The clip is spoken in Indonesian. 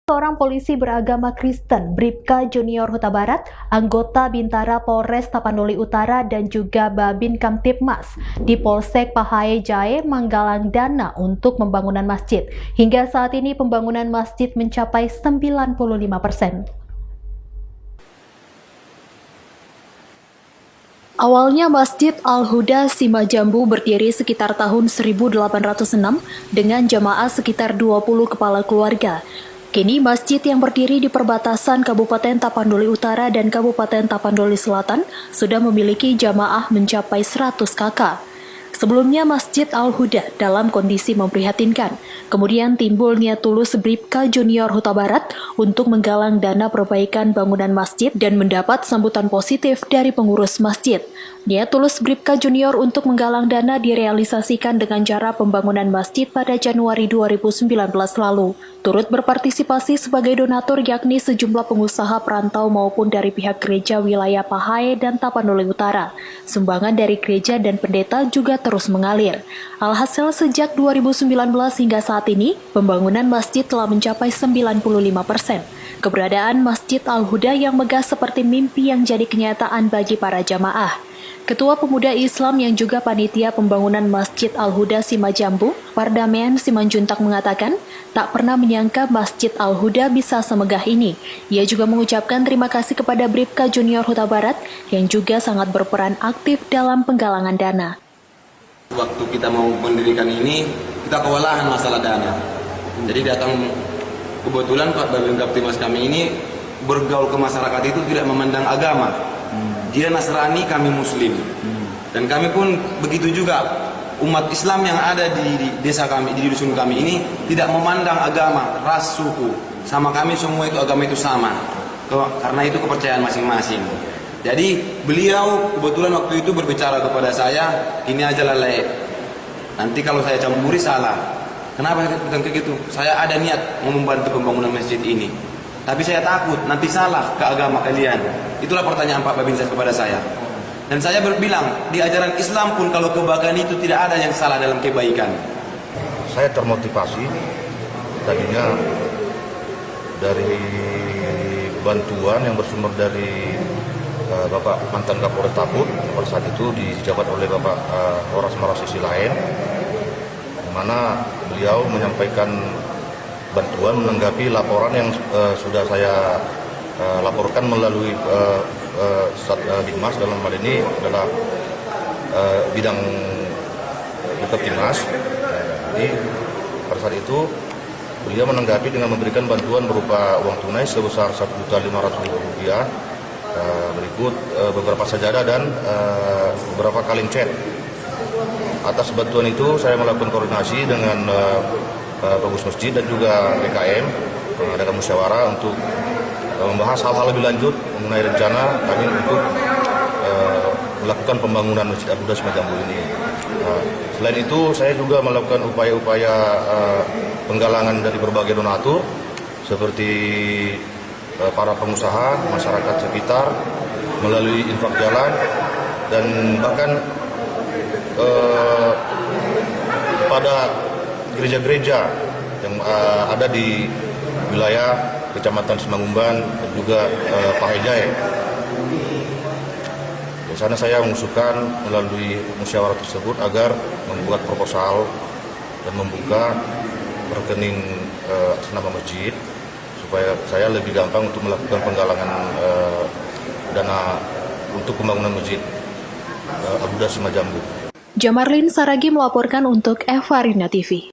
Seorang polisi beragama Kristen, Bribka Junior Huta Barat, anggota Bintara Polres Tapanuli Utara dan juga Babin Kamtibmas di Polsek Pahae Jae menggalang dana untuk pembangunan masjid. Hingga saat ini pembangunan masjid mencapai 95%. Awalnya Masjid Al-Huda Simajambu berdiri sekitar tahun 1806 dengan jamaah sekitar 20 kepala keluarga. Kini masjid yang berdiri di perbatasan Kabupaten Tapanuli Utara dan Kabupaten Tapanuli Selatan sudah memiliki jamaah mencapai 100 kakak. Sebelumnya Masjid Al-Huda dalam kondisi memprihatinkan. Kemudian timbul niat tulus Bribka Junior Huta Barat untuk menggalang dana perbaikan bangunan masjid dan mendapat sambutan positif dari pengurus masjid. Niat tulus Bribka Junior untuk menggalang dana direalisasikan dengan cara pembangunan masjid pada Januari 2019 lalu. Turut berpartisipasi sebagai donatur yakni sejumlah pengusaha perantau maupun dari pihak gereja wilayah Pahae dan Tapanuli Utara. Sumbangan dari gereja dan pendeta juga terus mengalir. Alhasil sejak 2019 hingga saat ini, pembangunan masjid telah mencapai 95%. Keberadaan Masjid Al-Huda yang megah seperti mimpi yang jadi kenyataan bagi para jamaah. Ketua Pemuda Islam yang juga panitia pembangunan Masjid Al-Huda Simajambu, Pardamean Simanjuntak mengatakan, tak pernah menyangka Masjid Al-Huda bisa semegah ini. Ia juga mengucapkan terima kasih kepada Bribka Junior Huta Barat yang juga sangat berperan aktif dalam penggalangan dana. Waktu kita mau mendirikan ini, kita kewalahan masalah dana. Jadi datang kebetulan Pak Babin Kamtibmas kami ini bergaul ke masyarakat itu tidak memandang agama. Dia Nasrani, kami Muslim. Dan kami pun begitu juga. Umat Islam yang ada di desa kami, di dusun kami ini tidak memandang agama, ras, suku. Sama kami semua itu agama itu sama. Karena itu kepercayaan masing-masing. Jadi beliau kebetulan waktu itu berbicara kepada saya, ini aja lalai. Nanti kalau saya campuri salah. Kenapa bilang kayak gitu? Saya ada niat mau membantu pembangunan masjid ini. Tapi saya takut nanti salah ke agama kalian. Itulah pertanyaan Pak Babin kepada saya. Dan saya berbilang, di ajaran Islam pun kalau kebaikan itu tidak ada yang salah dalam kebaikan. Saya termotivasi tadinya dari bantuan yang bersumber dari Bapak mantan Kapolres Taput, pada saat itu dijabat oleh Bapak Horas Marasisi lain, di mana beliau menyampaikan bantuan menanggapi laporan yang sudah saya laporkan melalui Satdimas, dalam hal ini adalah bidang Kamtibmas. Jadi pada saat itu beliau menanggapi dengan memberikan bantuan berupa uang tunai sebesar Rp1.500.000, berikut beberapa sajadah dan beberapa kaleng cat. Atas bantuan itu saya melakukan koordinasi dengan pengurus masjid dan juga BKM, mengadakan musyawarah untuk membahas hal-hal lebih lanjut mengenai rencana kami untuk melakukan pembangunan Masjid Al-Huda Simajambu ini. Selain itu, saya juga melakukan upaya-upaya penggalangan dari berbagai donatur seperti para pengusaha, masyarakat sekitar melalui infak jalan dan bahkan kepada gereja-gereja yang ada di wilayah Kecamatan Semangumban dan juga Pahae Jae. Di sana saya mengusulkan melalui musyawarah tersebut agar membuat proposal dan membuka rekening atas nama masjid supaya saya lebih gampang untuk melakukan penggalangan dana untuk pembangunan masjid Al-Huda Simajambu. Jamarlin Saragi melaporkan untuk Evarina TV.